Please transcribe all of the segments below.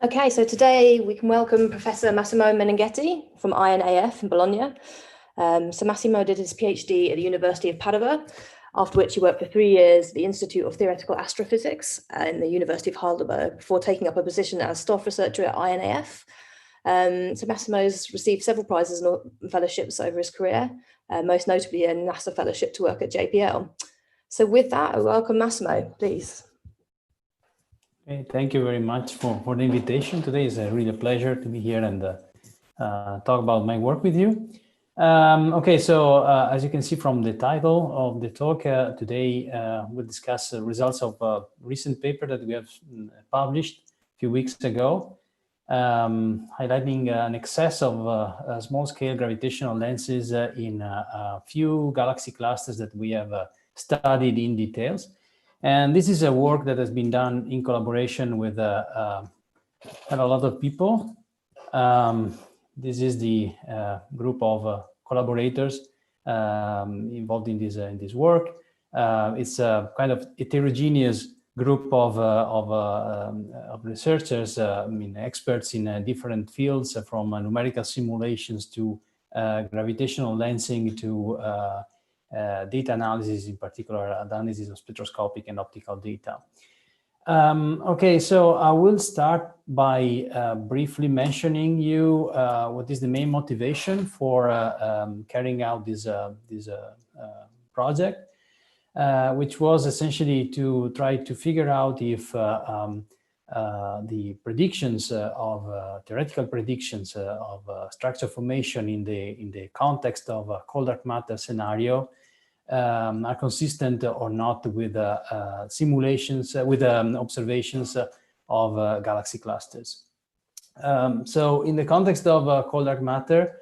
Okay, so today we can welcome Professor Massimo Meneghetti from INAF in Bologna. So Massimo did his PhD at the University of Padua, after which he worked for 3 years at the Institute of Theoretical Astrophysics in the University of Heidelberg before taking up a position as staff researcher at INAF. So Massimo's received several prizes and fellowships over his career, most notably a NASA fellowship to work at JPL. So with that, I welcome Massimo, please. Okay, thank you very much for the invitation. Today is really a pleasure to be here and talk about my work with you. Okay, so as you can see from the title of the talk, today we'll discuss the results of a recent paper that we have published a few weeks ago, highlighting an excess of small-scale gravitational lenses in a few galaxy clusters that we have studied in details. And this is a work that has been done in collaboration with a lot of people. This is the group of collaborators involved in this work. It's a kind of heterogeneous group of researchers, experts in different fields, from numerical simulations to gravitational lensing to data analysis, in particular analysis of spectroscopic and optical data. Okay, so I will start by briefly mentioning you what is the main motivation for carrying out this project, which was essentially to try to figure out if the predictions theoretical predictions of structure formation in the context of a cold dark matter scenario are consistent or not with simulations, with observations of galaxy clusters. So in the context of cold dark matter,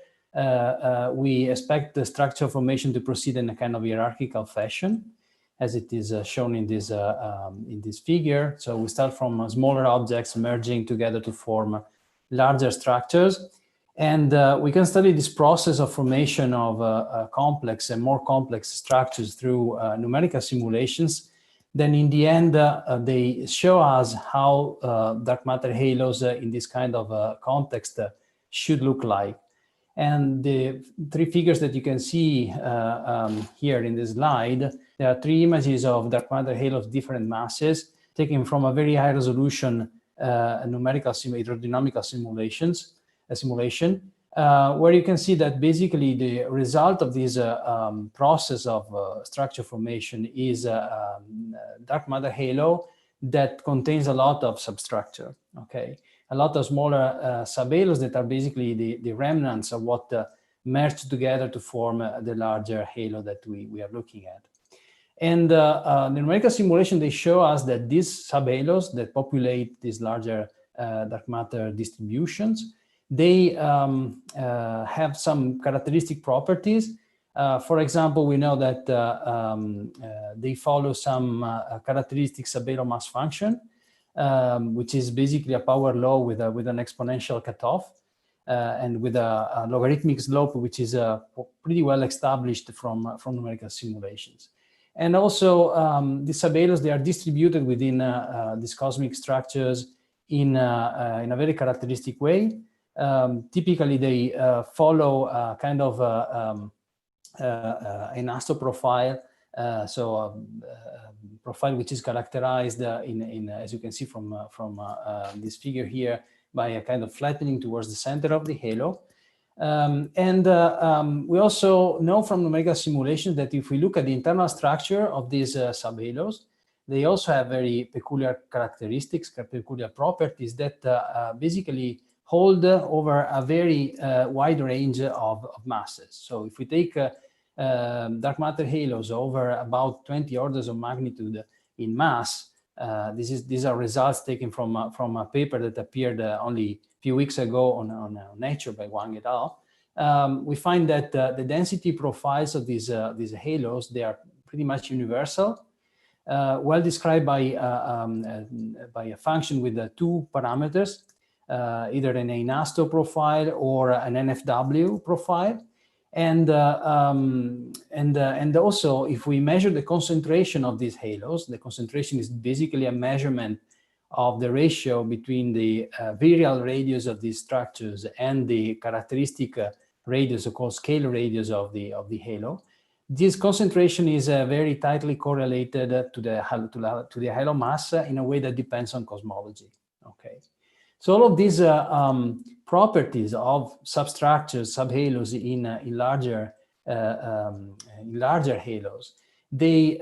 we expect the structure formation to proceed in a kind of hierarchical fashion, as it is shown in this figure. So we start from smaller objects merging together to form larger structures. And we can study this process of formation of complex and more complex structures through numerical simulations. Then in the end, they show us how dark matter halos in this kind of context should look like. And the 3 figures that you can see here in this slide, there are 3 images of dark matter halos of different masses taken from a very high resolution numerical hydrodynamical simulation, where you can see that basically the result of this process of structure formation is a dark matter halo that contains a lot of substructure, okay? A lot of smaller subhalos that are basically the remnants of what merged together to form the larger halo that we are looking at. And the numerical simulation, they show us that these subhalos that populate these larger dark matter distributions, they have some characteristic properties. For example, we know that they follow some characteristic subhalo mass function, which is basically a power law with an exponential cutoff and with a logarithmic slope, which is pretty well established from numerical simulations. And also, the subhalos, they are distributed within these cosmic structures in a very characteristic way. Typically, they follow kind of an astro profile, profile which is characterized as you can see from this figure here, by a kind of flattening towards the center of the halo. We also know from numerical simulations that if we look at the internal structure of these subhalos, they also have very peculiar characteristics, peculiar properties that basically hold over a very wide range of masses. So if we take dark matter halos over about 20 orders of magnitude in mass, these are results taken from a paper that appeared only a few weeks ago on Nature by Wang et al. We find that the density profiles of these halos, they are pretty much universal, well described by a function with 2 parameters, either an ANASTO profile or an NFW profile. And also, if we measure the concentration of these halos, the concentration is basically a measurement of the ratio between the virial radius of these structures and the characteristic radius, so-called scale radius of the halo. This concentration is very tightly correlated to the halo mass in a way that depends on cosmology. Okay, so all of these properties of substructures, subhalos in larger halos, they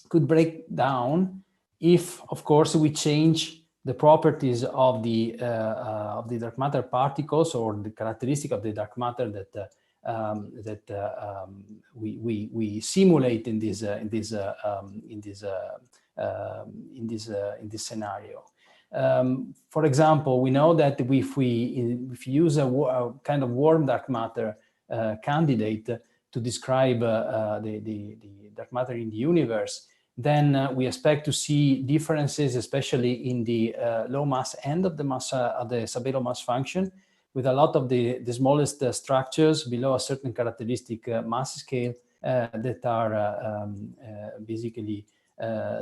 could break down if, of course, we change the properties of the dark matter particles, or the characteristic of the dark matter that we simulate in this scenario. For example, we know that if we use a kind of warm dark matter candidate to describe the dark matter in the universe, then we expect to see differences, especially in the low mass end of the mass of the subhalo mass function, with a lot of the smallest structures below a certain characteristic mass scale that are basically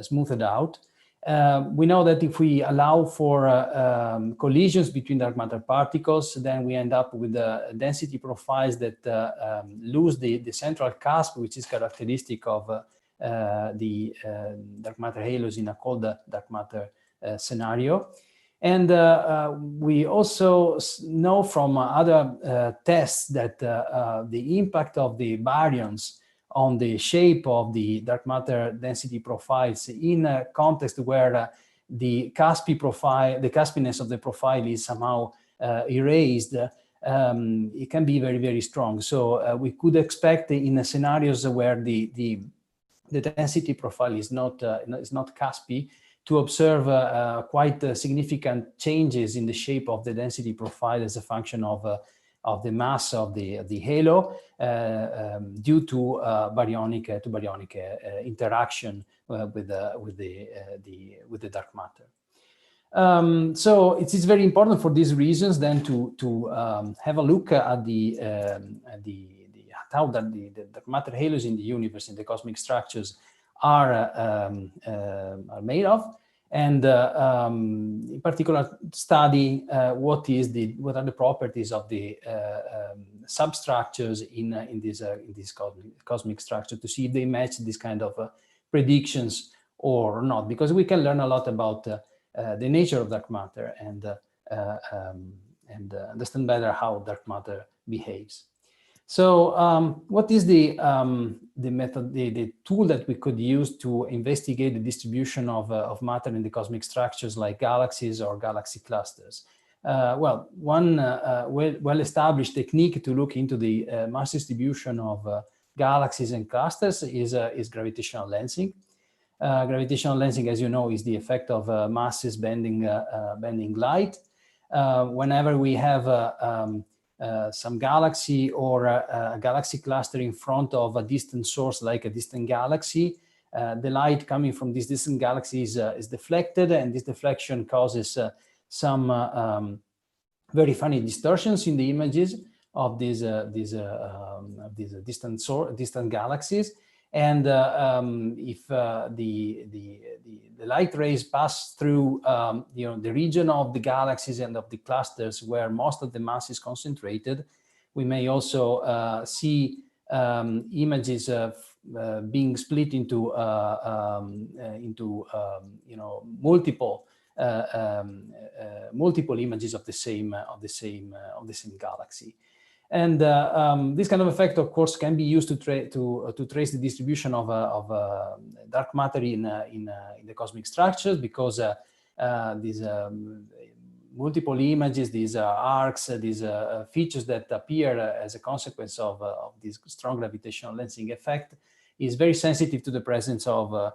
smoothed out. We know that if we allow for collisions between dark matter particles, then we end up with density profiles that lose the central cusp, which is characteristic of the dark matter halos in a cold dark matter scenario. And we also know from other tests that the impact of the baryons on the shape of the dark matter density profiles in a context where the cuspiness of the profile is somehow erased, it can be very, very strong. So we could expect in scenarios where the density profile is not cuspy, to observe quite significant changes in the shape of the density profile as a function of the mass of the halo due to baryonic interaction with the dark matter. So it is very important for these reasons then to have a look at how the dark matter halos in the universe, in the cosmic structures, are made of, and in particular study what are the properties of the substructures in this cosmic structure, to see if they match this kind of predictions or not, because we can learn a lot about the nature of dark matter and understand better how dark matter behaves. So what is the method, the tool that we could use to investigate the distribution of matter in the cosmic structures like galaxies or galaxy clusters? Well, one well-established technique to look into the mass distribution of galaxies and clusters is gravitational lensing. Gravitational lensing, as you know, is the effect of masses bending light. Whenever we have some galaxy or a galaxy cluster in front of a distant source, like a distant galaxy, the light coming from this distant galaxy is deflected, and this deflection causes some very funny distortions in the images of these distant galaxies. And if the light rays pass through the region of the galaxies and of the clusters where most of the mass is concentrated, we may also see images being split into multiple images of the same galaxy. And this kind of effect, of course, can be used to trace the distribution of dark matter in the cosmic structures, because these multiple images, these arcs, these features that appear as a consequence of this strong gravitational lensing effect, is very sensitive to the presence of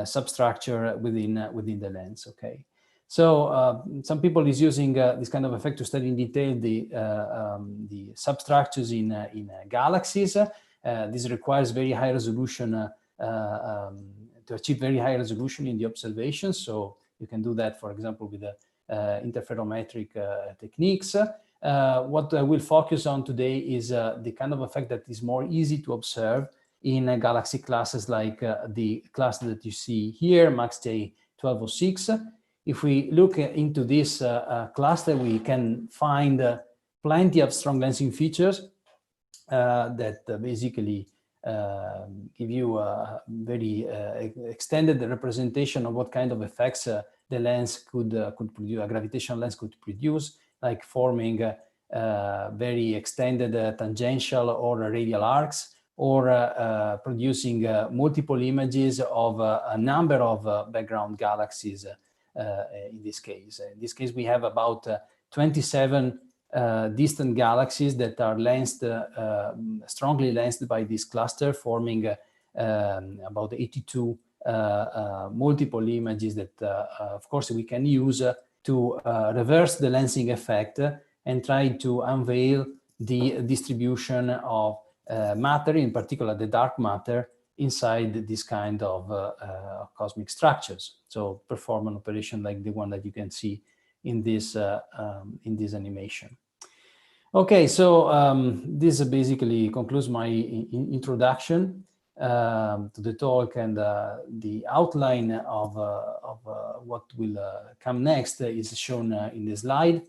substructure within the lens. Okay. So some people is using this kind of effect to study in detail the substructures in galaxies. This requires very high resolution to achieve very high resolution in the observations. So you can do that, for example, with interferometric techniques. What I will focus on today is the kind of effect that is more easy to observe in galaxy classes like the cluster that you see here, Max J 1206. If we look into this cluster, we can find plenty of strong lensing features that basically give you a very extended representation of what kind of effects the lens could produce, a gravitational lens could produce, like forming very extended tangential or radial arcs, or producing multiple images of a number of background galaxies in this case. In this case, we have about 27 distant galaxies that are lensed, strongly lensed by this cluster, forming about 82 multiple images that, of course, we can use to reverse the lensing effect and try to unveil the distribution of matter, in particular the dark matter, inside this kind of cosmic structures. So perform an operation like the one that you can see in this animation. Okay, so this basically concludes my introduction to the talk, and the outline of what will come next is shown in the slide.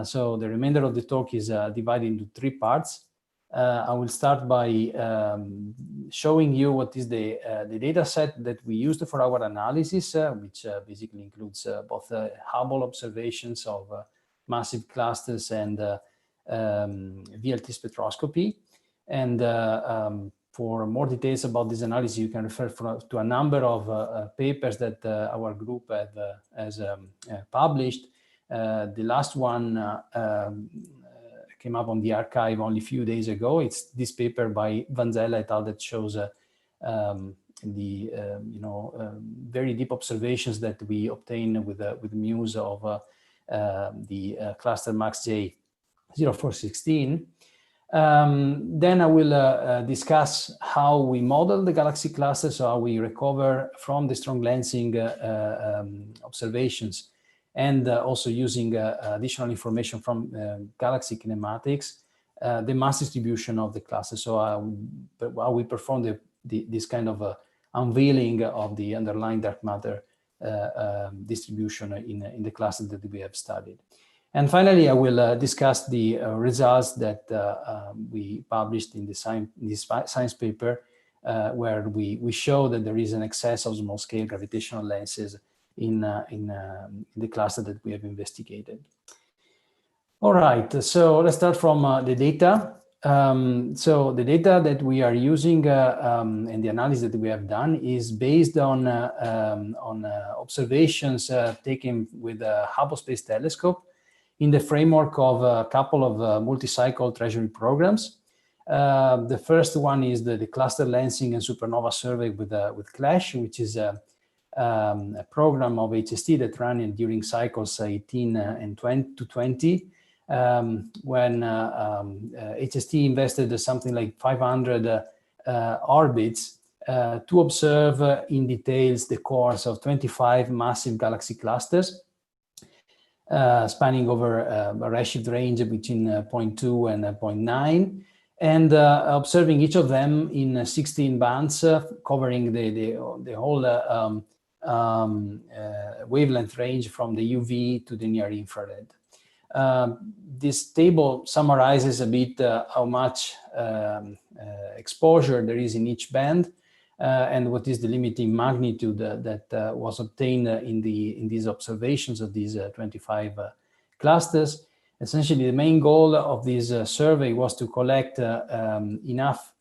So the remainder of the talk is divided into 3 parts. I will start by showing you what is the data set that we used for our analysis, which basically includes both Hubble observations of massive clusters and VLT spectroscopy. And for more details about this analysis, you can refer to a number of papers that our group has published. The last one came up on the archive only a few days ago. It's this paper by Vanzella et al. That shows very deep observations that we obtained with Muse of the cluster MaxJ 0416. Then I will discuss how we model the galaxy cluster, so how we recover from the strong lensing observations, and also using additional information from galaxy kinematics, the mass distribution of the cluster. So how we perform this kind of unveiling of the underlying dark matter distribution in the cluster that we have studied. And finally, I will discuss the results that we published in this science paper, where we show that there is an excess of small-scale gravitational lenses in the cluster that we have investigated. All right, so let's start from the data. So the data that we are using and the analysis that we have done is based on observations taken with the Hubble Space Telescope in the framework of a couple of multi-cycle treasury programs. The first one is the Clusterlensing and Supernova survey with CLASH, which is a program of HST that ran during cycles 18 and 20, when HST invested something like 500 orbits to observe in details the cores of 25 massive galaxy clusters, spanning over a redshift range between 0.2 and 0.9, and observing each of them in 16 bands, covering the whole wavelength range from the UV to the near infrared. This table summarizes a bit how much exposure there is in each band, and what is the limiting magnitude that was obtained in these observations of these 25 clusters. Essentially, the main goal of this survey was to collect enough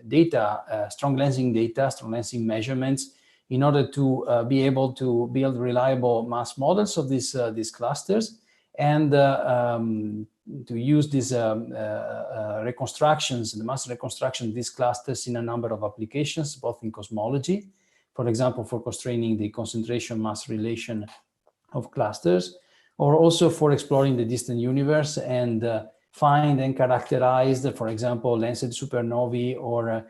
data, strong lensing measurements, in order to be able to build reliable mass models of these clusters, and to use these reconstructions, the mass reconstruction of these clusters in a number of applications, both in cosmology, for example, for constraining the concentration-mass relation of clusters, or also for exploring the distant universe and find and characterize, for example, lensed supernovae or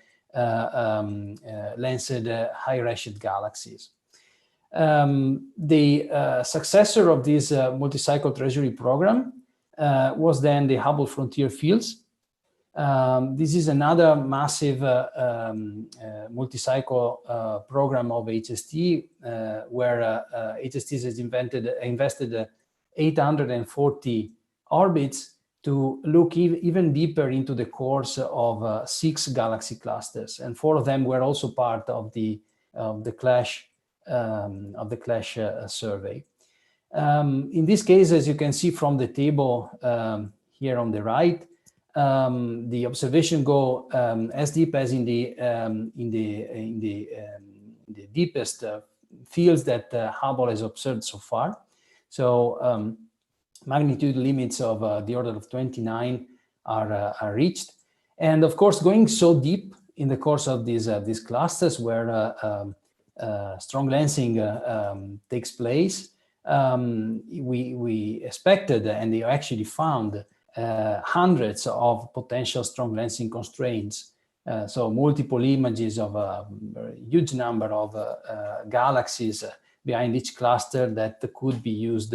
lensed high redshift galaxies. The successor of this multi-cycle treasury program was then the Hubble Frontier Fields, This is another massive multi-cycle program of HST, where HST has invested 840 orbits to look even deeper into the cores of 6 galaxy clusters, and 4 of them were also part of the clash survey. In this case, as you can see from the table here on the right, the observation go as deep as in the deepest fields that Hubble has observed so far. So magnitude limits of the order of 29 are reached, and of course, going so deep in the course of these clusters where strong lensing takes place, we expected, and they actually found, hundreds of potential strong lensing constraints. So multiple images of a huge number of galaxies behind each cluster that could be used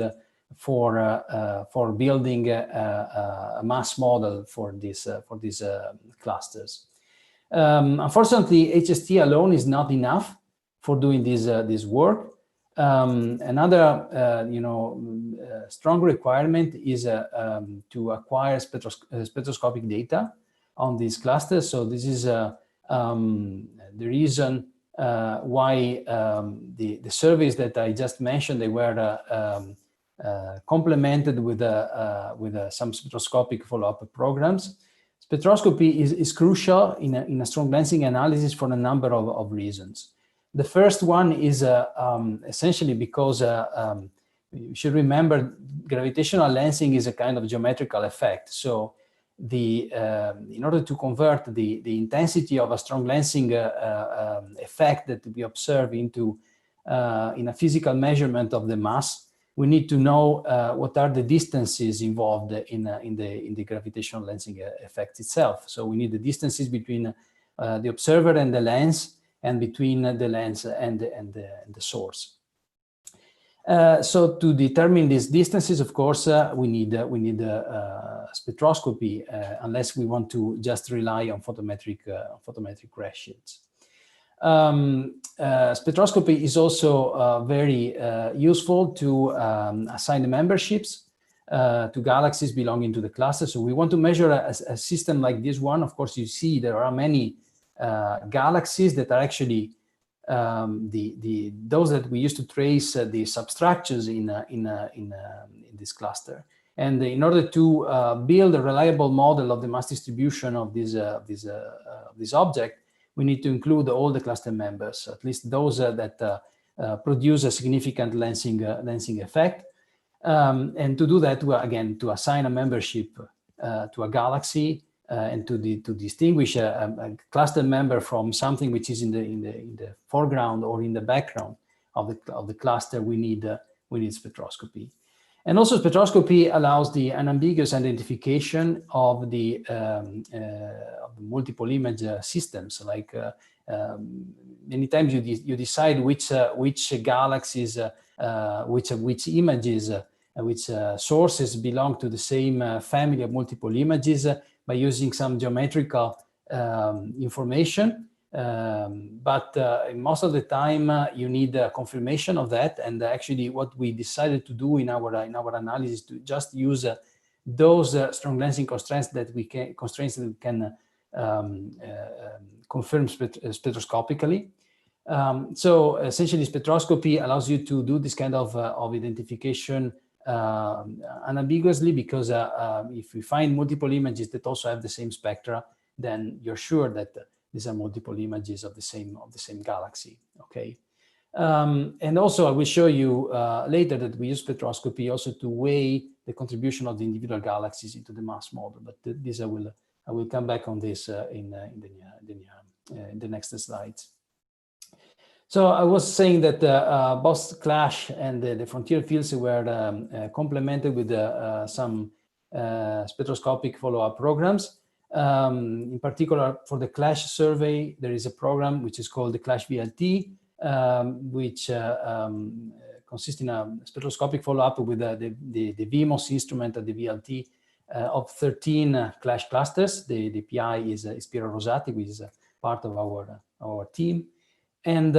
for building a mass model for these clusters. Unfortunately, HST alone is not enough for doing this work. Another strong requirement is to acquire spectroscopic data on these clusters. So this is the reason why the surveys that I just mentioned, they were complemented with some spectroscopic follow-up programs. Spectroscopy is crucial in a strong lensing analysis for a number of reasons. The first one is essentially because you should remember gravitational lensing is a kind of geometrical effect. So in order to convert the intensity of a strong lensing effect that we observe into in a physical measurement of the mass, we need to know what are the distances involved in the gravitational lensing effect itself. So we need the distances between the observer and the lens, and between the lens and the source. So to determine these distances, of course, we need spectroscopy, unless we want to just rely on photometric reshifts. Spectroscopy is also very useful to assign the memberships to galaxies belonging to the cluster. So we want to measure a system like this one. Of course, you see there are many galaxies that are actually those that we used to trace the substructures in this cluster. And in order to build a reliable model of the mass distribution of this object, we need to include all the cluster members, at least those that produce a significant lensing effect. And to do that, again, to assign a membership to a galaxy, and to distinguish a cluster member from something which is in the foreground or in the background of the cluster, we need spectroscopy. And also spectroscopy allows the unambiguous identification of the multiple image systems. Like many times you decide which galaxies, which images, which sources belong to the same family of multiple images by using some geometrical information. But most of the time you need a confirmation of that. And actually what we decided to do in our analysis to just use those strong lensing constraints that we can confirm spectroscopically. So essentially spectroscopy allows you to do this kind of identification unambiguously, because if we find multiple images that also have the same spectra, then you're sure that these are multiple images of the same galaxy. Okay, and also I will show you later that we use spectroscopy also to weigh the contribution of the individual galaxies into the mass model. But this I will come back on this in the next slides. So I was saying that both clash and the frontier fields were complemented with some spectroscopic follow-up programs. In particular, for the clash survey, there is a program which is called the Clash VLT, which consists in a spectroscopic follow-up with the VMOS instrument at the VLT of 13 clash clusters. The PI is Piero Rosati, which is part of our team. And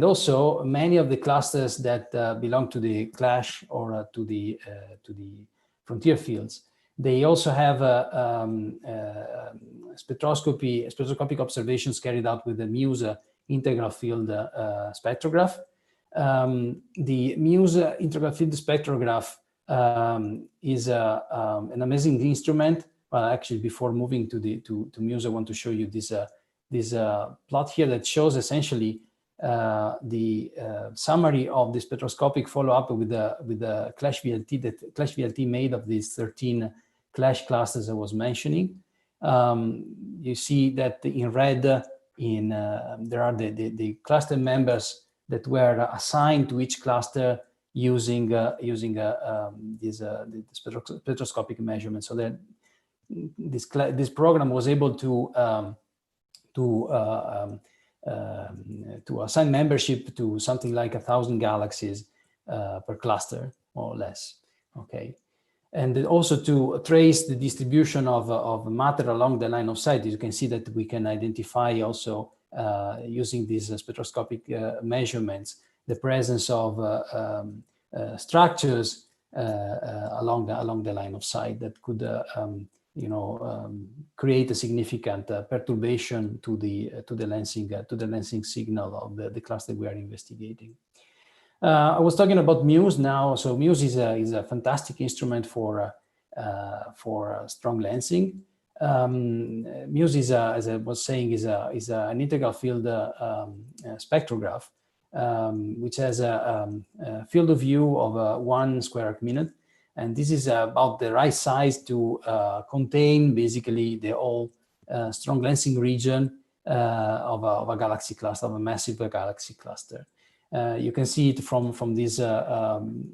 also many of the clusters that belong to the clash or to the frontier fields, they also have spectroscopic observations carried out with the Muse integral field spectrograph. The Muse integral field spectrograph is an amazing instrument. Well, actually, before moving to Muse, I want to show you this plot here that shows essentially the summary of the spectroscopic follow-up with the clash VLT, that clash VLT made of these 13 clash clusters I was mentioning. You see that in red, there are the cluster members that were assigned to each cluster using the spectroscopic measurements. So that this program was able to assign membership to something like 1,000 galaxies per cluster, more or less. Okay, and also to trace the distribution of matter along the line of sight. You can see that we can identify also using these spectroscopic measurements the presence of structures along the line of sight that could create a significant perturbation to the lensing signal of the cluster we are investigating. I was talking about Muse now. So Muse is a fantastic instrument for strong lensing. Muse is, as I was saying, is an integral field spectrograph, which has a field of view of 1 square arc minute. And this is about the right size to contain basically the whole strong lensing region of a galaxy cluster, of a massive galaxy cluster. You can see it from this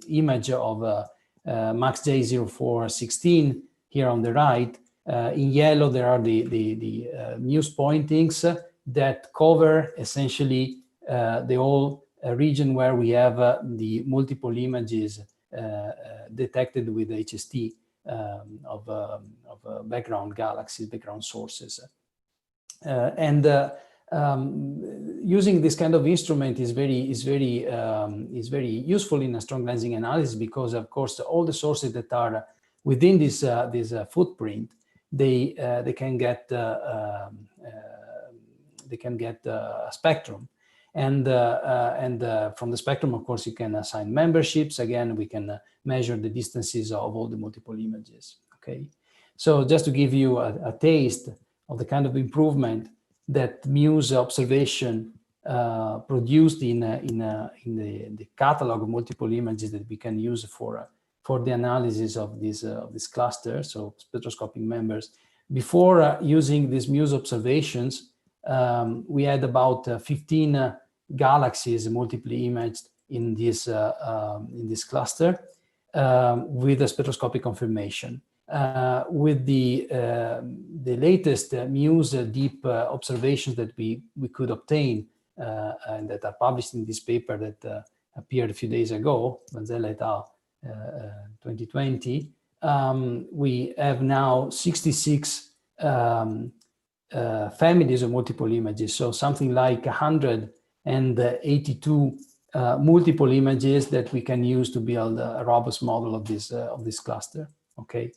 image of Max J0416 here on the right. In yellow, there are the Muse pointings that cover essentially the whole region where we have the multiple images detected with HST of background galaxies, background sources. Using this kind of instrument is very useful in a strong lensing analysis, because of course all the sources that are within this footprint, they can get a spectrum. And from the spectrum, of course, you can assign memberships. Again, we can measure the distances of all the multiple images. Okay, so just to give you a taste of the kind of improvement that Muse observation produced in the catalog of multiple images that we can use for the analysis of this cluster, so spectroscopic members. Before using these Muse observations, we had about 15 galaxies multiply imaged in this cluster with a spectroscopic confirmation. With the latest Muse deep observations that we could obtain and that are published in this paper that appeared a few days ago, Vanzella et al. 2020, we have now 66 families of multiple images, so something like 182 multiple images that we can use to build a robust model of this cluster. Okay,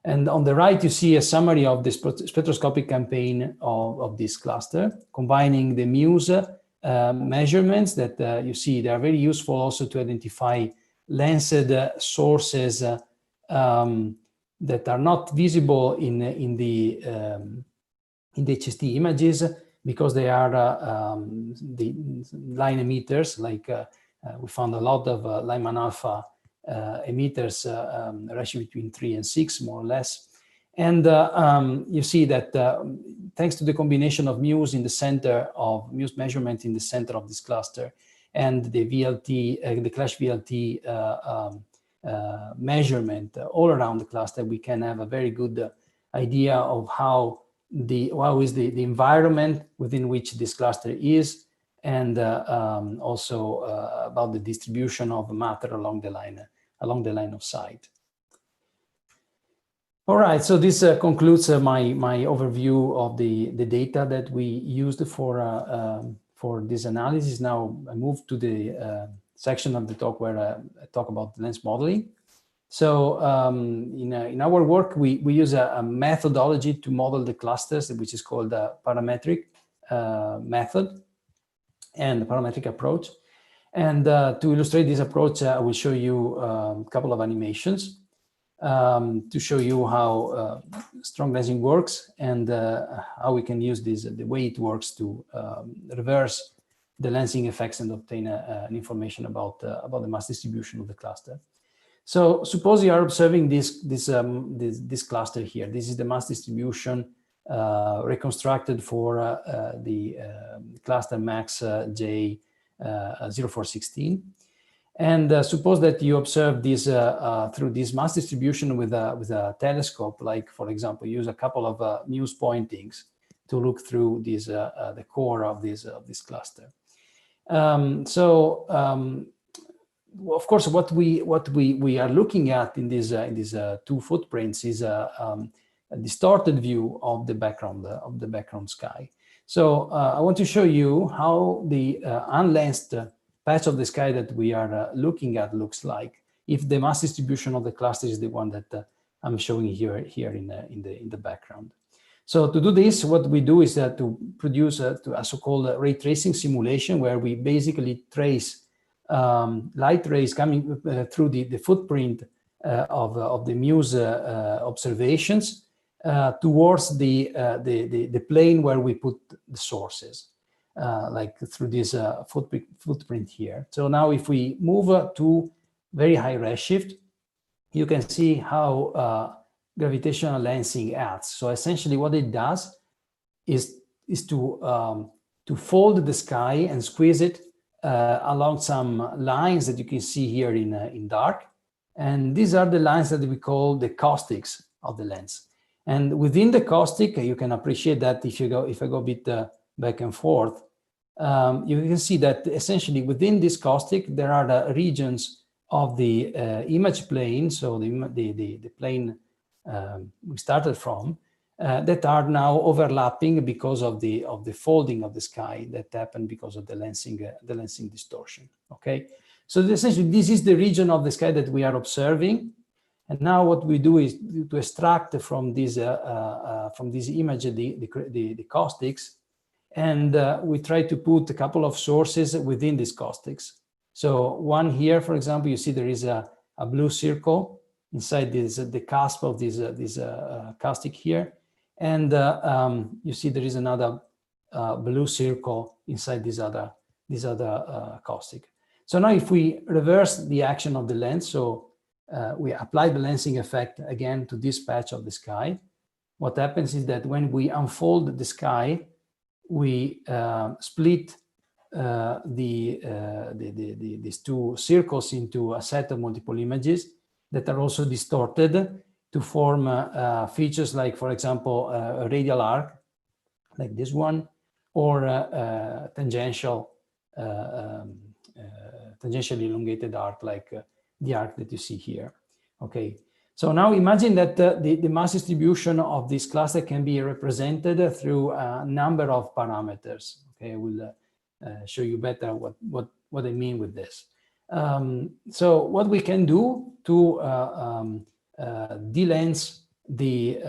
and on the right you see a summary of the spectroscopic campaign of this cluster, combining the Muse measurements that you see. They are very useful also to identify lensed sources that are not visible in the HST images, because they are the line emitters. Like we found a lot of Lyman alpha emitters, ratio between 3 and 6, more or less. And you see that thanks to the combination of Muse in the center of Muse measurement in the center of this cluster, and the VLT, the clash VLT measurement all around the cluster, we can have a very good idea of how is the environment within which this cluster is, and also about the distribution of matter along the line of sight. All right, so this concludes my overview of the data that we used for this analysis. Now I move to the section of the talk where I talk about lens modeling. So in our work, we use a methodology to model the clusters, which is called the parametric method and the parametric approach. And to illustrate this approach, I will show you a couple of animations to show you how strong lensing works and how we can use this, the way it works to reverse the lensing effects and obtain information about the mass distribution of the cluster. So suppose you are observing this cluster here. This is the mass distribution reconstructed for the cluster max J 0416. And suppose that you observe this through this mass distribution with a telescope, like, for example, use a couple of Muse pointings to look through this, the core of this cluster. Of course, what we are looking at in these two footprints is a distorted view of the background sky. So I want to show you how the unlensed patch of the sky that we are looking at looks like if the mass distribution of the cluster is the one that I'm showing here in the background. So to do this, what we do is to produce a so-called ray tracing simulation, where we basically trace light rays coming through the footprint of the Muse observations towards the plane where we put the sources, like through this footprint here. So now if we move to very high redshift, you can see how gravitational lensing acts. So essentially what it does is to fold the sky and squeeze it along some lines that you can see here in dark. And these are the lines that we call the caustics of the lens. And within the caustic, you can appreciate that if I go a bit back and forth, you can see that essentially within this caustic, there are the regions of the image plane, so the plane we started from, that are now overlapping because of the folding of the sky that happened because of the lensing distortion. Okay, so essentially this is the region of the sky that we are observing, and now what we do is to extract from this image the caustics, and we try to put a couple of sources within these caustics. So one here, for example, you see there is a blue circle inside the cusp of this caustic here. And you see there is another blue circle inside this other caustic. So now if we reverse the action of the lens, so we apply the lensing effect again to this patch of the sky, what happens is that when we unfold the sky, we split these two circles into a set of multiple images that are also distorted to form features like, for example, a radial arc, like this one, or tangentially elongated arc, like the arc that you see here. Okay, so now imagine that the mass distribution of this cluster can be represented through a number of parameters. Okay, I will show you better what I mean with this. So what we can do to delens the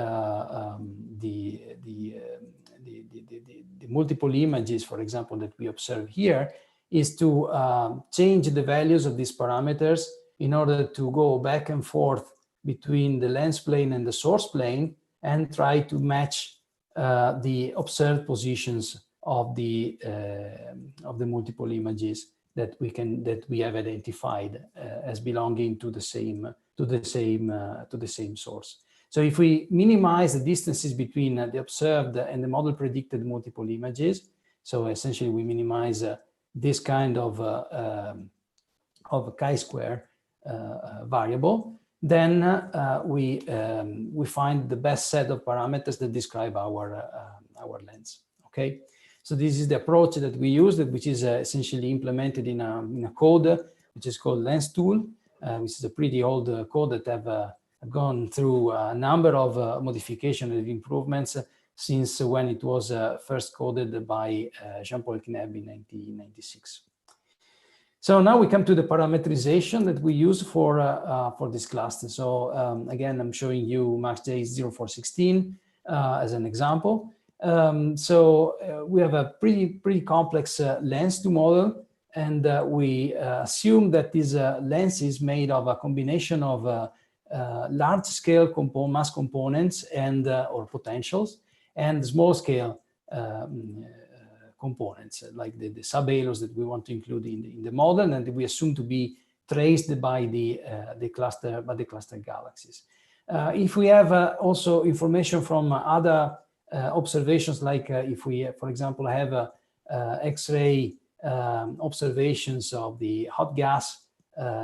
multiple images, for example, that we observe here, is to change the values of these parameters in order to go back and forth between the lens plane and the source plane and try to match the observed positions of the multiple images that we have identified as belonging to the same source. So if we minimize the distances between the observed and the model predicted multiple images, so essentially we minimize this kind of chi-square variable, then we find the best set of parameters that describe our lens. Okay, so this is the approach that we use, which is essentially implemented in a code which is called Lens Tool, which is a pretty old code that have gone through a number of modifications and improvements since when it was first coded by Jean-Paul Kneb in 1996. So now we come to the parameterization that we use for this cluster. So again, I'm showing you MaxJ0416 as an example. We have a pretty complex lens to model, and we assume that this lens is made of a combination of large-scale mass components and or potentials, and small-scale components like the subhalos that we want to include in the model, and we assume to be traced by the cluster galaxies. If we have also information from other observations, like if we, for example, have X-ray observations of the hot gas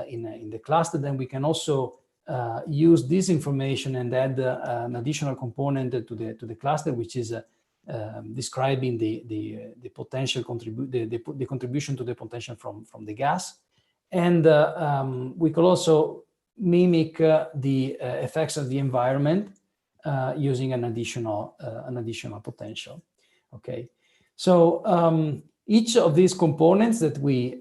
in the cluster, then we can also use this information and add an additional component to the cluster, which is describing the potential the contribution to the potential from the gas, and we could also mimic the effects of the environment using an additional potential. Okay, so each of these components that we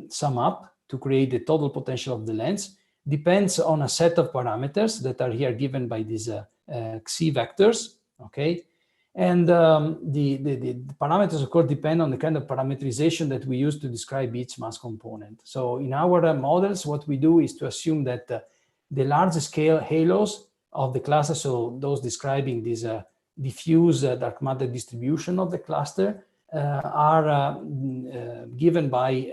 sum up to create the total potential of the lens depends on a set of parameters that are here given by these Xi vectors. Okay. And the parameters, of course, depend on the kind of parameterization that we use to describe each mass component. So in our models, what we do is to assume that the large-scale halos of the cluster, so those describing this diffuse dark matter distribution of the cluster, are given by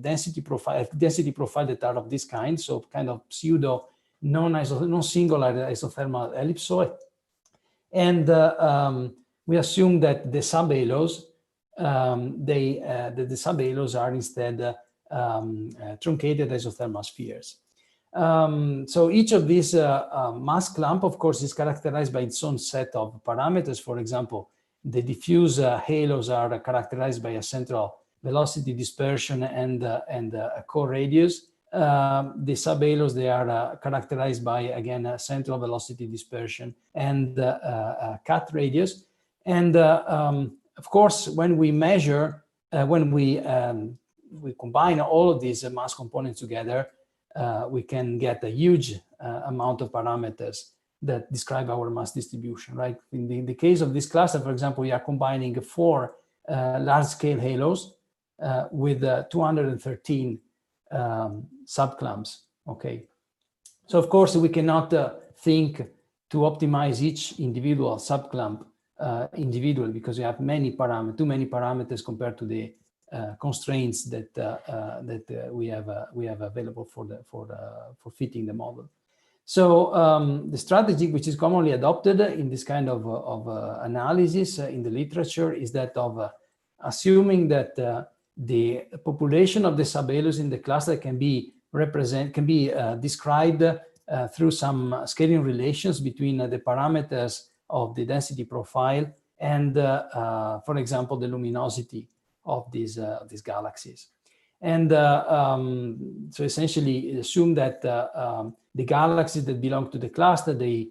density profile that are of this kind, so kind of pseudo non-singular isothermal ellipsoid. And we assume that the subhalos, the subhalos are instead truncated isothermal spheres. So each of these mass clump, of course, is characterized by its own set of parameters. For example, the diffuse halos are characterized by a central velocity dispersion and a core radius. The subhalos, they are characterized by, again, a central velocity dispersion and a cut radius. And of course, when we measure, when we combine all of these mass components together, we can get a huge amount of parameters that describe our mass distribution, right? In the case of this cluster, for example, we are combining 4 large-scale halos with 213 subclumps. Okay, so of course we cannot think to optimize each individual subclump individually, because we have too many parameters compared to the constraints that we have available for fitting the model. So the strategy which is commonly adopted in this kind of analysis in the literature is that of assuming that the population of the subhalos in the cluster can be described through some scaling relations between the parameters of the density profile and, for example, the luminosity of these galaxies. And so essentially assume that the galaxies that belong to the cluster, they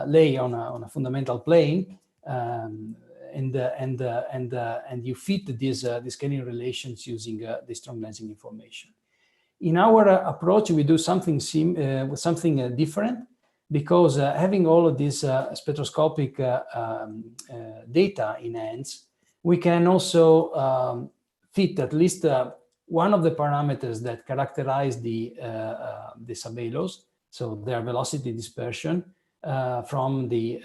lay on a fundamental plane, and you fit these scaling relations using the strong lensing information. In our approach, we do something different, because having all of this spectroscopic data in hands, we can also fit at least one of the parameters that characterize the subhalos, so their velocity dispersion, from the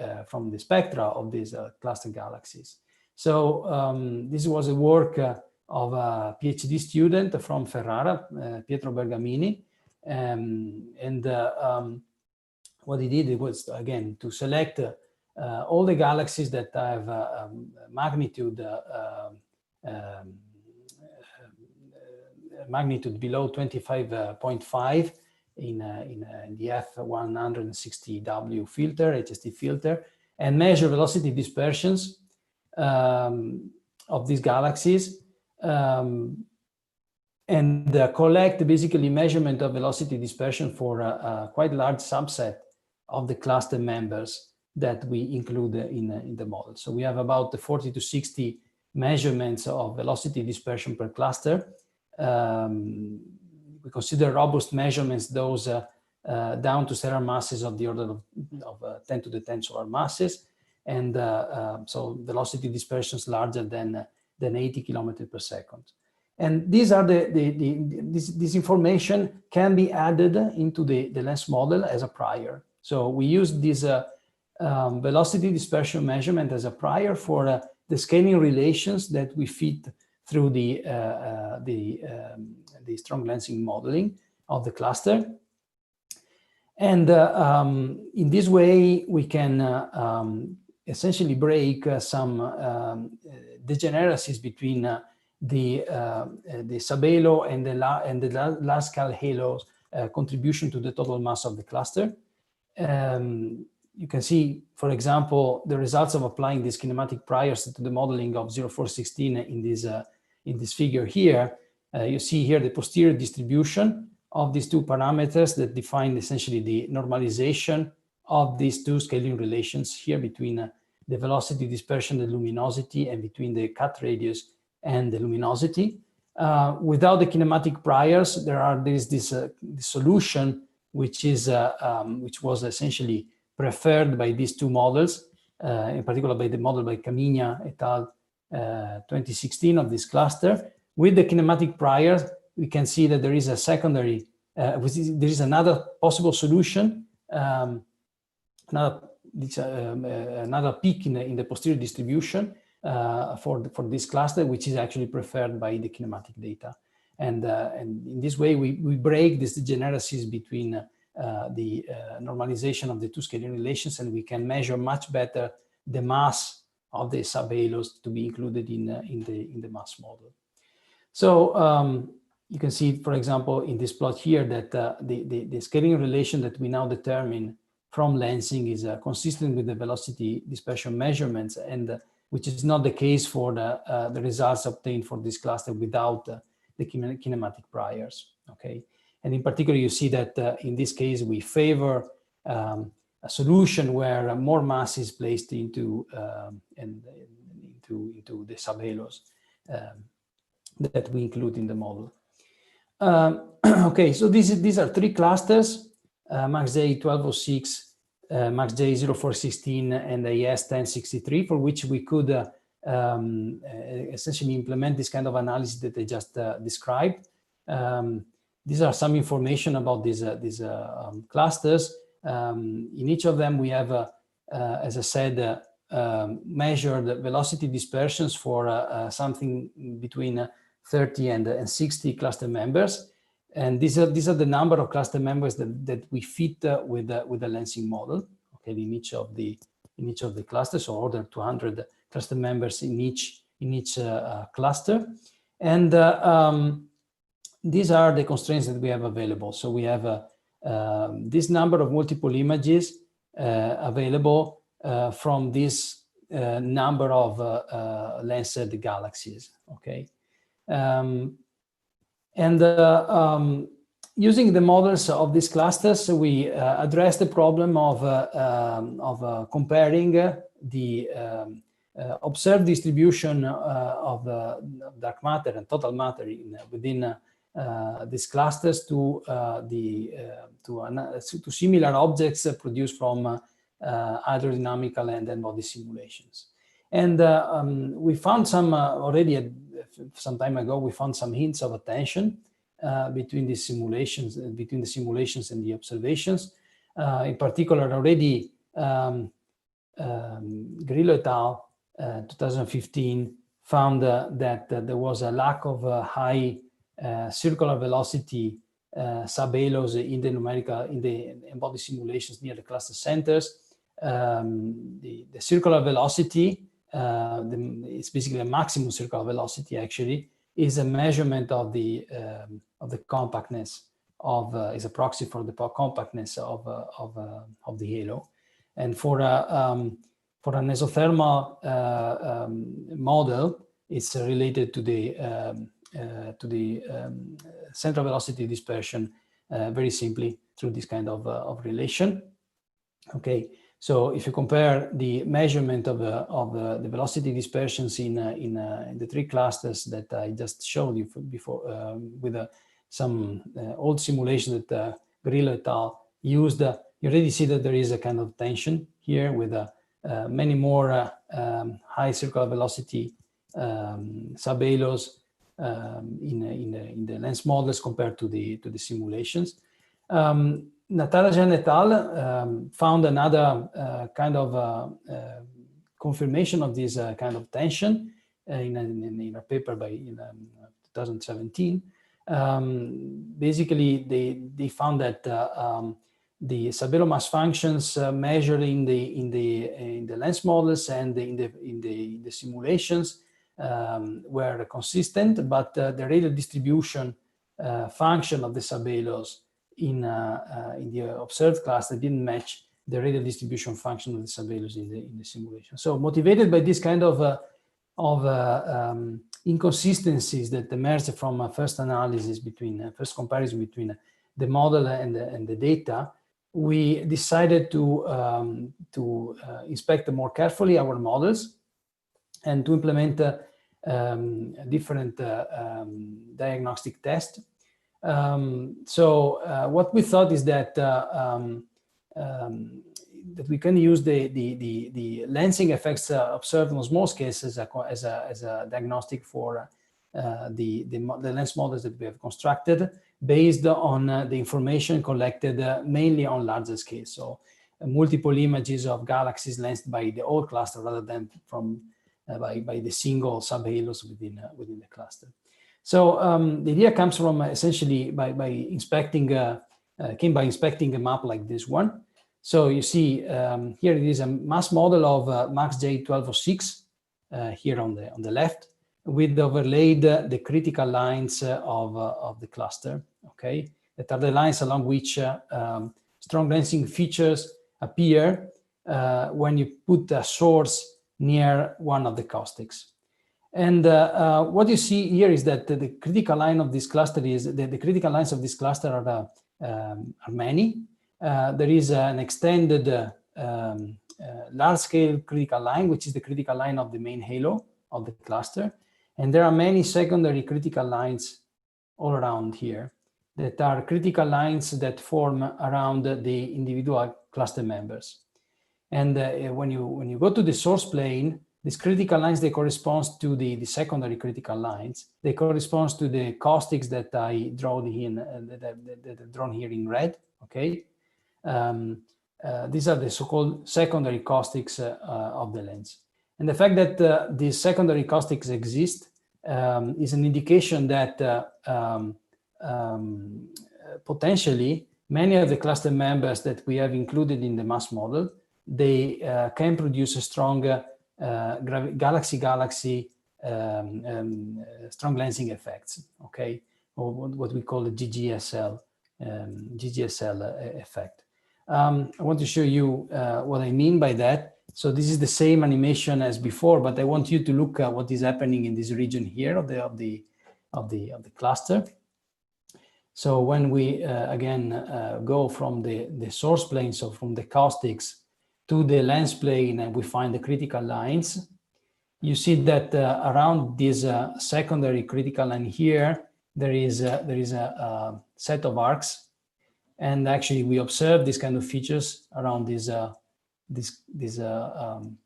spectra of these cluster galaxies. So this was a work of a PhD student from Ferrara, Pietro Bergamini, and what he did was, again, to select all the galaxies that have magnitude below 25.5 in the F160W filter, HST filter, and measure velocity dispersions of these galaxies, and collect basically measurement of velocity dispersion for a quite large subset of the cluster members that we include in the model. So we have about 40 to 60 measurements of velocity dispersion per cluster. We consider robust measurements those down to stellar masses of the order of 10 to the 10 solar masses, and so velocity dispersions larger than 80 kilometers per second. And these are this information can be added into the lens model as a prior. So we use this velocity dispersion measurement as a prior for the scaling relations that we fit through the strong lensing modeling of the cluster. And in this way, we can essentially break some degeneracies between the subhalo and the large scale halos contribution to the total mass of the cluster. You can see, for example, the results of applying these kinematic priors to the modeling of 0416 in this figure here. You see here the posterior distribution of these two parameters that define essentially the normalization of these two scaling relations here between the velocity dispersion and luminosity, and between the cut radius and the luminosity. Without the kinematic priors, there is this solution which was essentially preferred by these two models, in particular by the model by Camigna et al. 2016 of this cluster. With the kinematic priors, we can see that there is a secondary, there is another possible solution, another peak in the posterior distribution for this cluster, which is actually preferred by the kinematic data. And in this way, we break these degeneracies between the normalization of the two scaling relations, and we can measure much better the mass of the subhalos to be included in the mass model. So you can see, for example, in this plot here that the scaling relation that we now determine from lensing is consistent with the velocity dispersion measurements, and which is not the case for the results obtained for this cluster without the kinematic priors. Okay, and in particular, you see that in this case we favor a solution where more mass is placed into the subhalos that we include in the model. Okay, so these are three clusters: Max J 1206, Max J 0416, and AS 1063, for which we could essentially implement this kind of analysis that I just described. These are some information about these clusters. In each of them, we have, as I said, measured velocity dispersions for something between 30 and 60 cluster members, and these are the number of cluster members that we fit with the lensing model. Okay, in each of the clusters, so order 200 cluster members in each cluster, and these are the constraints that we have available. So we have this number of multiple images available from this number of lensed galaxies. Okay, using the models of these clusters, we address the problem of comparing the observed distribution of dark matter and total matter within these clusters to similar objects produced from hydrodynamical and N-body simulations. And we found some already some time ago. We found some hints of attention between the simulations and the observations. In particular, already Grillo et al. 2015 found that there was a lack of high circular velocity subhalos in the embodied simulations near the cluster centers. The circular velocity, it's basically a maximum circular velocity. Actually, is a measurement of the compactness is a proxy for the compactness of the halo, and for an isothermal model, it's related to the central velocity dispersion very simply through this kind of relation. Okay, so if you compare the measurement of the velocity dispersions in the three clusters that I just showed you before with some old simulation that Grillo et al. Used, you already see that there is a kind of tension here with many more high circular velocity subhalos in the lens models compared to the simulations. Natarajan et al. Found another kind of confirmation of this kind of tension in a paper by 2017. Basically, they found that the subhalo mass functions measured in the lens models and in the simulations were consistent, but the radial distribution function of the subhalos in the observed cluster didn't match the radial distribution function of the subhalos in the simulation. So motivated by this kind of inconsistencies that emerged from a first analysis first comparison between the model and the data, we decided to inspect more carefully our models and to implement different diagnostic tests. So what we thought is that that we can use the lensing effects observed in small scales as a diagnostic for the lens models that we have constructed based on the information collected mainly on larger scales. So multiple images of galaxies lensed by the whole cluster rather than from by the single subhalos within the cluster. So the idea comes from essentially by inspecting by inspecting a map like this one. So you see here it is a mass model of Max J1206 here on the left, with overlaid the critical lines of the cluster. Okay, that are the lines along which strong lensing features appear when you put a source near one of the caustics. And what you see here is that the critical line of this cluster is the critical lines of this cluster are many. There is an extended large-scale critical line, which is the critical line of the main halo of the cluster. And there are many secondary critical lines all around here that are critical lines that form around the individual cluster members. And when you go to the source plane, these critical lines, they correspond to the secondary critical lines. They correspond to the caustics that I drawn in, that are drawn here in red, okay? These are the so-called secondary caustics of the lens. And the fact that these secondary caustics exist is an indication that potentially many of the cluster members that we have included in the mass model, they can produce a strong galaxy-galaxy strong lensing effects, okay? Or what we call the GGSL effect. I want to show you what I mean by that. So this is the same animation as before, but I want you to look at what is happening in this region here of the cluster. So when we again go from the source plane, so from the caustics to the lens plane, and we find the critical lines, you see that around this secondary critical line here, there is a set of arcs. And actually, we observe these kind of features around this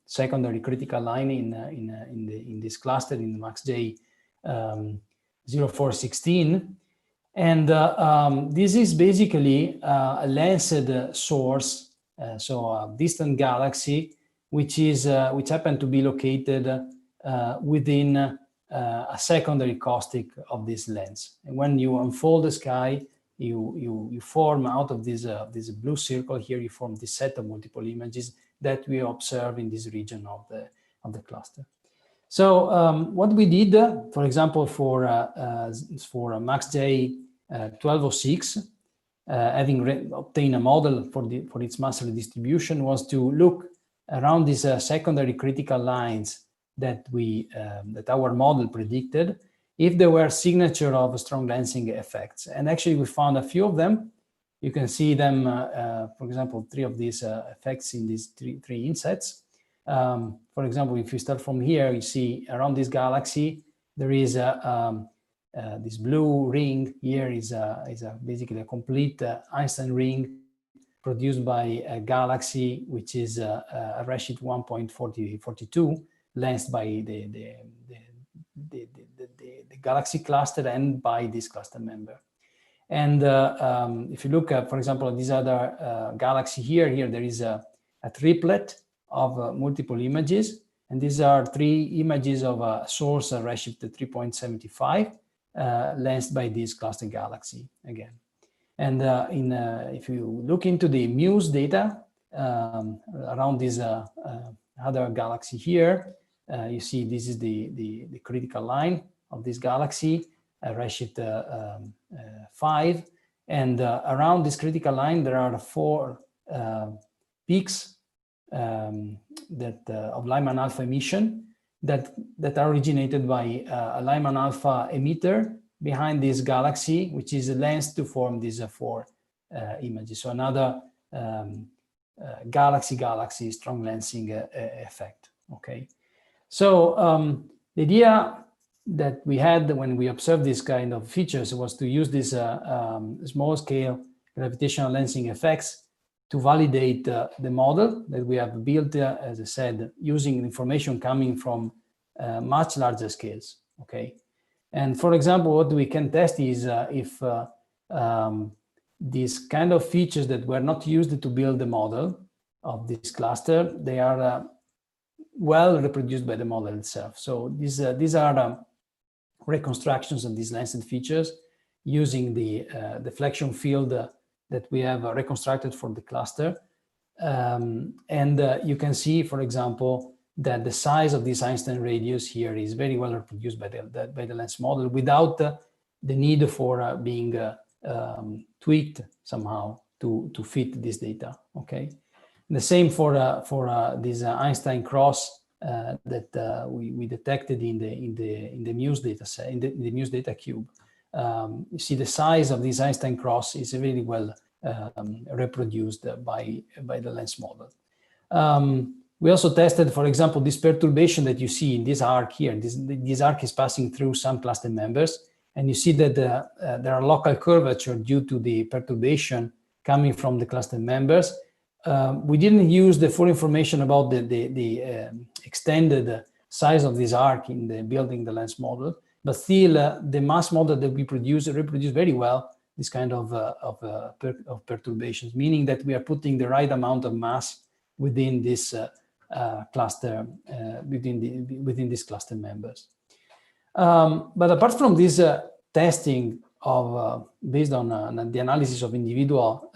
secondary critical line in this cluster in the Max J 0416, and this is basically a lensed source, so a distant galaxy, which happened to be located within a secondary caustic of this lens. And when you unfold the sky, you form out of this blue circle here, you form this set of multiple images that we observe in this region of the cluster. So what we did, for example, for Max J 1206, having obtained a model for its mass redistribution, was to look around these secondary critical lines that our model predicted, if there were signature of strong lensing effects. And actually we found a few of them. You can see them, for example, 3 of these effects in these three insets. For example, if you start from here, you see around this galaxy, there is this blue ring here is basically a complete Einstein ring produced by a galaxy which is a redshift 1.4042, lensed by the galaxy cluster and by this cluster member. And if you look at, for example, at this other galaxy here there is a triplet of multiple images. And these are 3 images of a source redshift 3.75, lensed by this cluster galaxy again. And if you look into the Muse data around this other galaxy here, you see this is the critical line of this galaxy, redshift 5, and around this critical line there are 4 peaks of Lyman alpha emission that are originated by a Lyman alpha emitter behind this galaxy, which is lensed to form these 4 images. So another galaxy-galaxy strong lensing effect. Okay, so the idea that we had when we observed this kind of features was to use this small-scale gravitational lensing effects to validate the model that we have built, as I said, using information coming from much larger scales. Okay, and for example, what we can test is if these kind of features that were not used to build the model of this cluster, they are well reproduced by the model itself. So these are reconstructions of these lensed features using the deflection field that we have reconstructed for the cluster. And you can see, for example, that the size of this Einstein radius here is very well reproduced by the lens model without the need for being tweaked somehow to fit this data. Okay, and the same for this Einstein cross that we detected in the Muse data set, in the Muse data cube. You see the size of this Einstein cross is really well reproduced by the lens model. We also tested, for example, this perturbation that you see in this arc here. This arc is passing through some cluster members, and you see that there are local curvature due to the perturbation coming from the cluster members. We didn't use the full information about the extended size of this arc in building the lens model, but still the mass model that we reproduce very well this kind of perturbations, meaning that we are putting the right amount of mass within this cluster, within these cluster members. But apart from this testing of based on the analysis of individual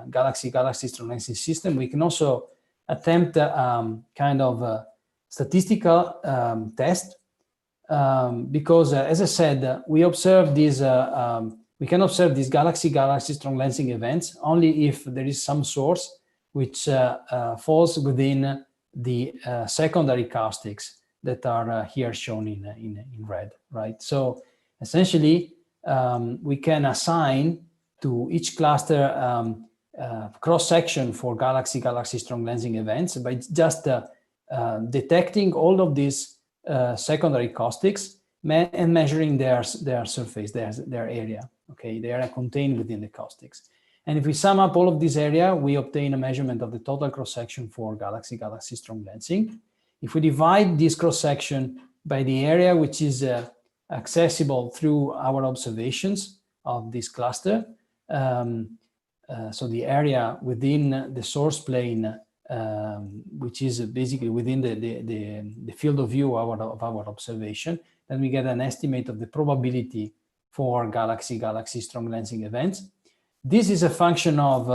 galaxy strong lensing system, we can also attempt kind of statistical test because, as I said, we observe these. We can observe these galaxy strong lensing events only if there is some source which falls within the secondary caustics that are here shown in red, right? So essentially, we can assign to each cluster cross-section for galaxy strong lensing events by just detecting all of these secondary caustics and measuring their surface, their area. Okay, they are contained within the caustics. And if we sum up all of this area, we obtain a measurement of the total cross-section for galaxy strong lensing. If we divide this cross-section by the area which is accessible through our observations of this cluster, so the area within the source plane, which is basically within the field of view of our observation, then we get an estimate of the probability for galaxy strong lensing events. This is a function of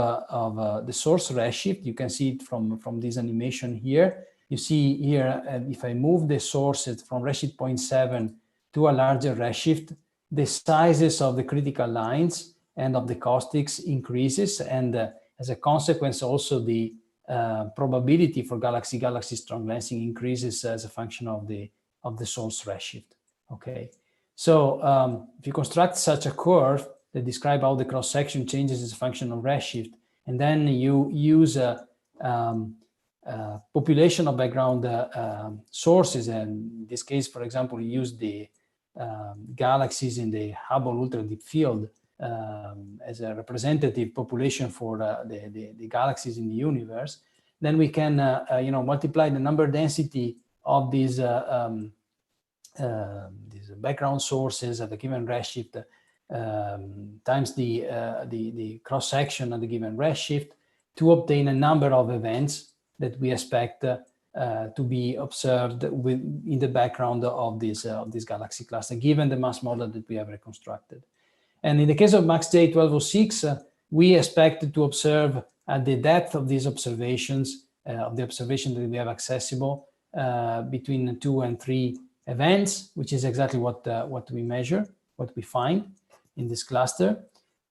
the source redshift. You can see it from this animation here. You see here, if I move the sources from redshift 0.7 to a larger redshift, the sizes of the critical lines and of the caustics increases, and as a consequence, also the probability for galaxy strong lensing increases as a function of the source redshift. Okay, so if you construct such a curve, that describe how the cross-section changes as a function of redshift. And then you use a population of background sources. And in this case, for example, you use the galaxies in the Hubble Ultra Deep Field as a representative population for the galaxies in the universe. Then we can multiply the number density of these background sources at a given redshift times the cross section at the given redshift to obtain a number of events that we expect to be observed in the background of this galaxy cluster, given the mass model that we have reconstructed. And in the case of MaxJ 1206, we expect to observe at the depth of these observations, of the observation that we have accessible, between 2 and 3 events, which is exactly what we measure, what we find in this cluster.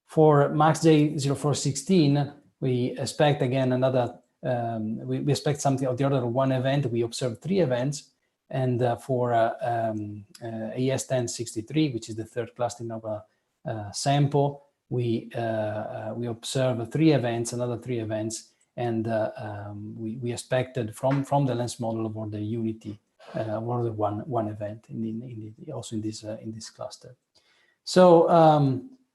For MaxJ 0416, we expect again another, we expect something of the order of 1 event. We observe 3 events. And for AES 1063, which is the third clustering of a sample, we observe 3 events, another 3 events, and we expected from the lens model of order unity, order one event also in this cluster. So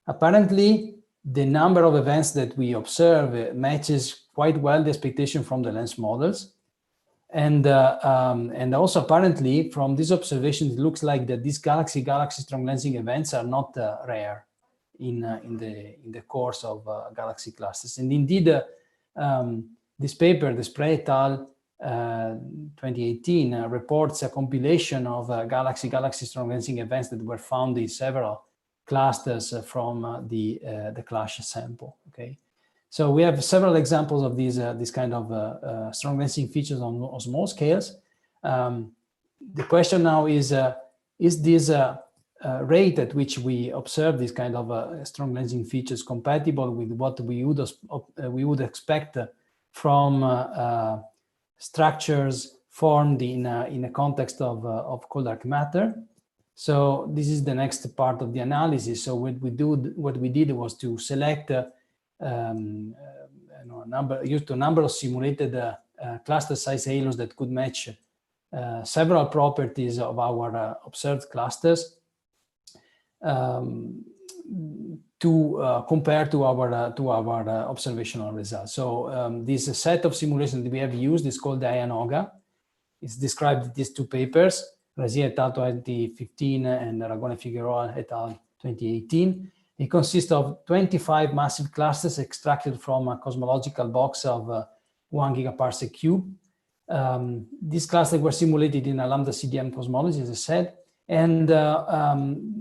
apparently the number of events that we observe matches quite well the expectation from the lens models. And also apparently from these observations, it looks like that these galaxy strong lensing events are not rare in the course of galaxy clusters. And indeed, this paper, the Spray et al. 2018, reports a compilation of galaxy strong lensing events that were found in several clusters from the Clash sample. Okay. So we have several examples of these this kind of strong lensing features on small scales. The question now is this rate at which we observe this kind of strong lensing features compatible with what we would expect from structures formed in a context of cold dark matter? So this is the next part of the analysis. So what we did was to select used a number of simulated cluster size halos that could match several properties of our observed clusters to compare to our observational results. So this set of simulations that we have used is called the IANOGA. It's described in these 2 papers, Razia et al. 2015 and Aragone Figueroa et al. 2018. It consists of 25 massive clusters extracted from a cosmological box of 1 gigaparsec cube. These clusters were simulated in a lambda CDM cosmology, as I said, and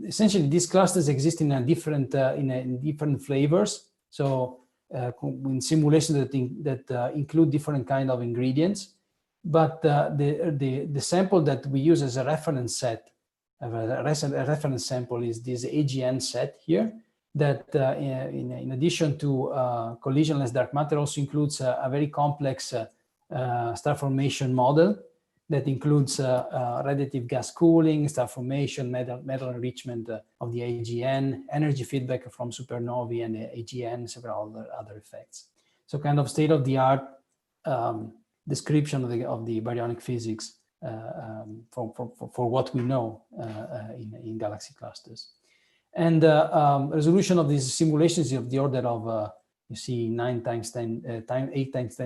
essentially these clusters exist in different flavors. So in simulations that include different kind of ingredients, but the sample that we use as a reference set, a reference sample, is this AGN set here, that in addition to collisionless dark matter also includes a very complex star formation model that includes radiative gas cooling, star formation, metal enrichment of the AGN, energy feedback from supernovae and the AGN, several other effects. So kind of state-of-the-art description of the baryonic physics for what we know in galaxy clusters. And resolution of these simulations is of the order of, you see, 8 times 10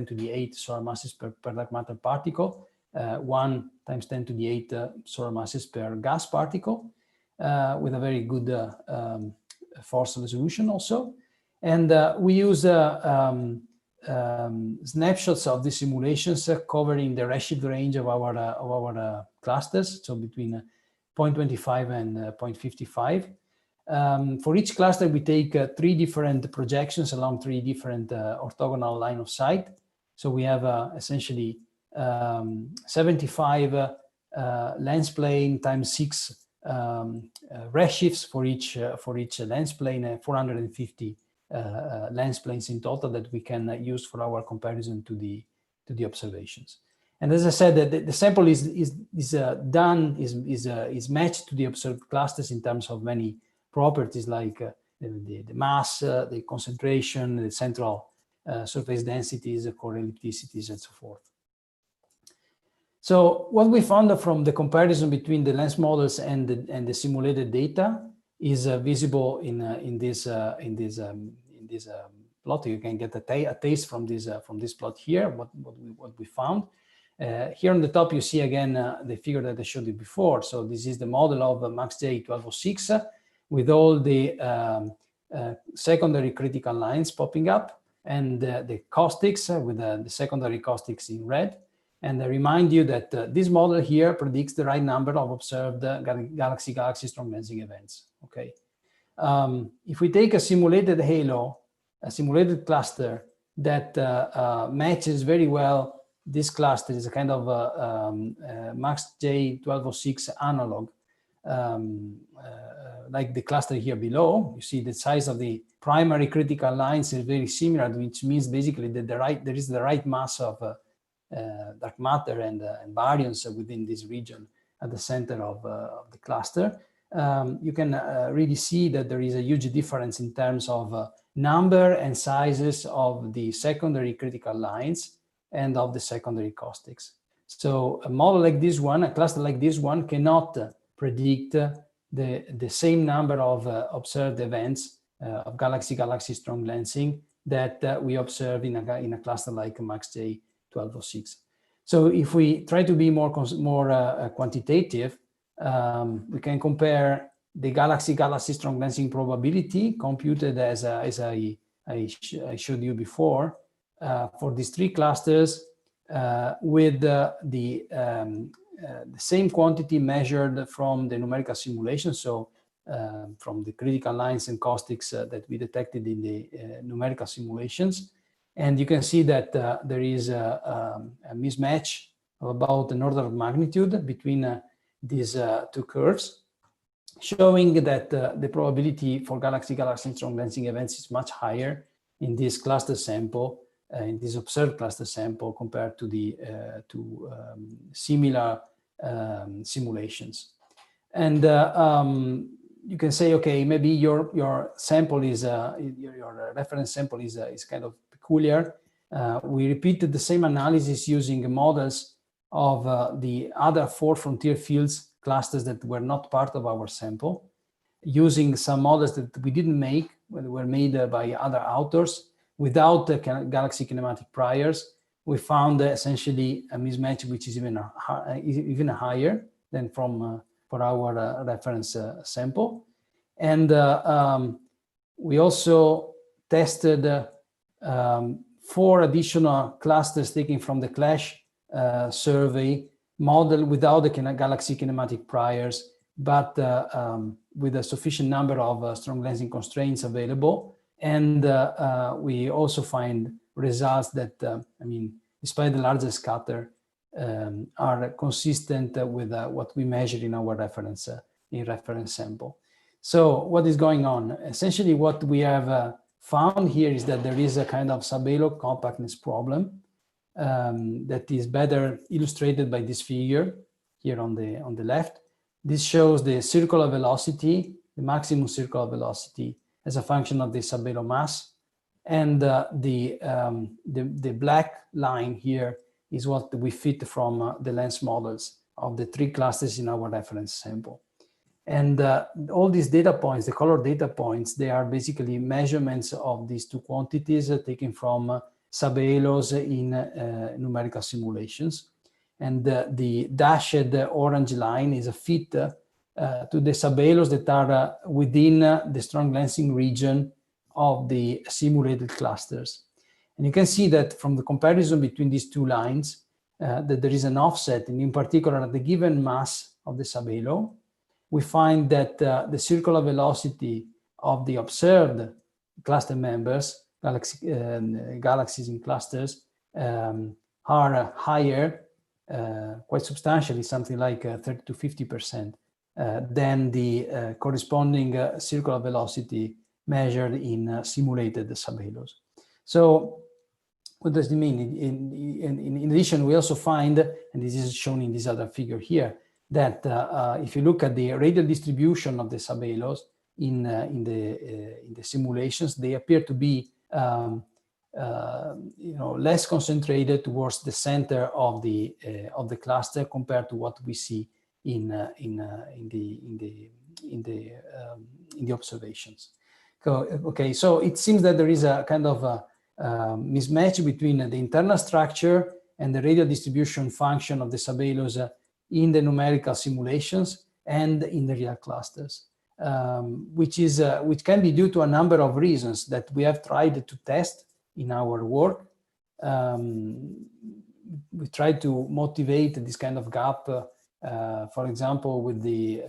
to the 8 solar masses per dark matter particle, 1 times 10 to the 8 solar masses per gas particle, with a very good force resolution also. And we use snapshots of the simulations covering the redshift range of our clusters, so between 0.25 and 0.55. For each cluster, we take 3 different projections along 3 different orthogonal line of sight. So we have essentially 75 lens plane times 6 redshifts for each lens plane, and 450 lens planes in total that we can use for our comparison to the observations. And as I said, the sample is matched to the observed clusters in terms of many properties like the mass, the concentration, the central surface densities, the core ellipticities, and so forth. So what we found from the comparison between the lens models and the simulated data is visible in this plot. You can get a taste from this plot here. What we found here on the top, you see again the figure that I showed you before. So this is the model of MaxJ 1206 with all the secondary critical lines popping up, and the caustics with the secondary caustics in red. And I remind you that this model here predicts the right number of observed galaxy-galaxy strong lensing events. Okay. If we take a simulated halo, a simulated cluster that matches very well this cluster, is a kind of MaxJ 1206 analog, like the cluster here below. You see the size of the primary critical lines is very similar, which means basically that there is the right mass of dark matter and baryons within this region at the center of the cluster. You can really see that there is a huge difference in terms of number and sizes of the secondary critical lines and of the secondary caustics. So a model like this one, a cluster like this one, cannot predict the same number of observed events of galaxy-galaxy strong lensing that we observe in a cluster like MaxJ 1206. So if we try to be more quantitative, we can compare the galaxy-galaxy strong lensing probability computed as I showed you before for these three clusters with the same quantity measured from the numerical simulation. So from the critical lines and caustics that we detected in the numerical simulations. And you can see that there is a mismatch of about an order of magnitude between these two curves, showing that the probability for galaxy-galaxy strong lensing events is much higher in this cluster sample, in this observed cluster sample, compared to the similar simulations. And you can say, okay, maybe your sample is your reference sample is kind of peculiar. We repeated the same analysis using models of the other 4 frontier fields clusters that were not part of our sample, using some models that we didn't make, were made by other authors without galaxy kinematic priors. We found essentially a mismatch which is even higher than for our reference sample. And we also tested 4 additional clusters taken from the CLASH survey model without the galaxy kinematic priors, but with a sufficient number of strong lensing constraints available. And we also find results that, I mean, despite the larger scatter, are consistent with what we measured in our reference sample. So what is going on? Essentially, what we have found here is that there is a kind of subhalo compactness problem that is better illustrated by this figure here on the left. This shows the circular velocity, the maximum circular velocity as a function of the subhalo mass, and the black line here is what we fit from the lens models of the 3 clusters in our reference sample. And all these data points, the color data points, they are basically measurements of these 2 quantities taken from subhalos in numerical simulations. And the dashed orange line is a fit to the subhalos that are within the strong lensing region of the simulated clusters. And you can see that from the comparison between these 2 lines, that there is an offset, and in particular at the given mass of the subhalo, we find that the circular velocity of the observed cluster members, galaxies in clusters, are higher, quite substantially, something like 30 to 50%, than the corresponding circular velocity measured in simulated subhalos. So what does it mean? In addition, we also find, and this is shown in this other figure here, that if you look at the radial distribution of the subhalos, in the simulations, they appear to be less concentrated towards the center of the cluster compared to what we see in the observations. Okay, so it seems that there is a kind of a mismatch between the internal structure and the radial distribution function of the subhalos in the numerical simulations and in the real clusters, which can be due to a number of reasons that we have tried to test in our work. We tried to motivate this kind of gap, for example, with the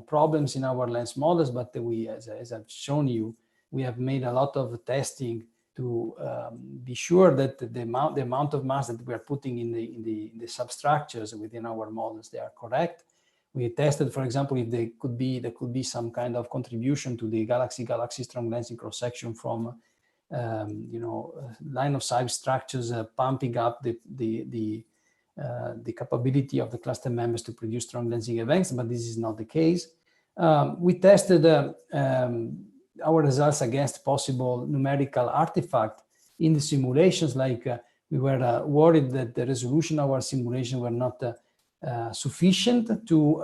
problems in our lens models, but we, as I've shown you, we have made a lot of testing to be sure that the amount of mass that we are putting in the substructures within our models, they are correct. We tested, for example, if there could be some kind of contribution to the galaxy-galaxy strong lensing cross-section from line of sight structures pumping up the capability of the cluster members to produce strong lensing events, but this is not the case. We tested our results against possible numerical artifact in the simulations, like we were worried that the resolution of our simulation were not sufficient to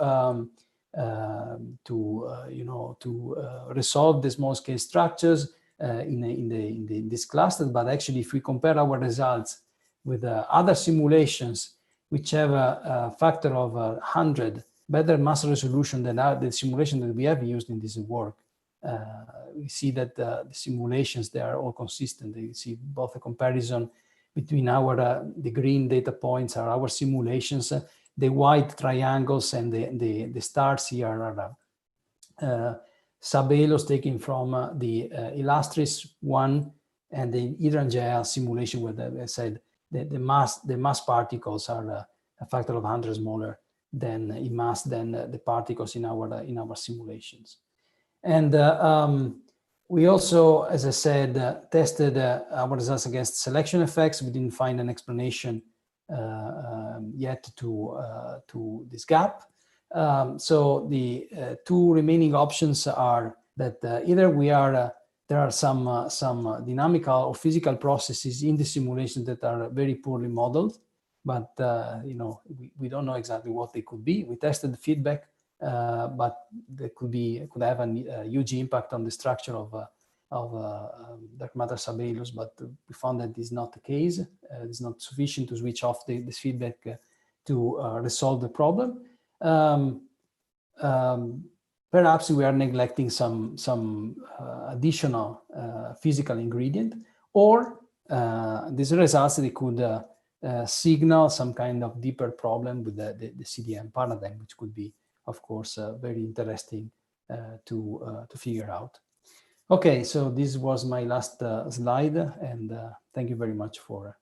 resolve the small scale structures in this cluster. But actually, if we compare our results with other simulations which have a factor of 100 better mass resolution than the simulation that we have used in this work, we see that the simulations, they are all consistent. You see both a comparison between the green data points are our simulations, the white triangles and the stars here are subhalos taken from the Illustris one and the Hydrangea simulation, where I said the mass particles are a factor of 100 smaller than in mass than the particles in our simulations. And we also, as I said, tested our results against selection effects. We didn't find an explanation yet to this gap. So the two remaining options are that either there are some dynamical or physical processes in the simulation that are very poorly modeled, but we don't know exactly what they could be. We tested the feedback, but they could have a huge impact on the structure of dark matter subhalos, but we found that this is not the case. It's not sufficient to switch off this feedback to resolve the problem. Perhaps we are neglecting some additional physical ingredient, or these results, they could signal some kind of deeper problem with the CDM paradigm, which could be, of course, very interesting to figure out. Okay, so this was my last slide, and thank you very much for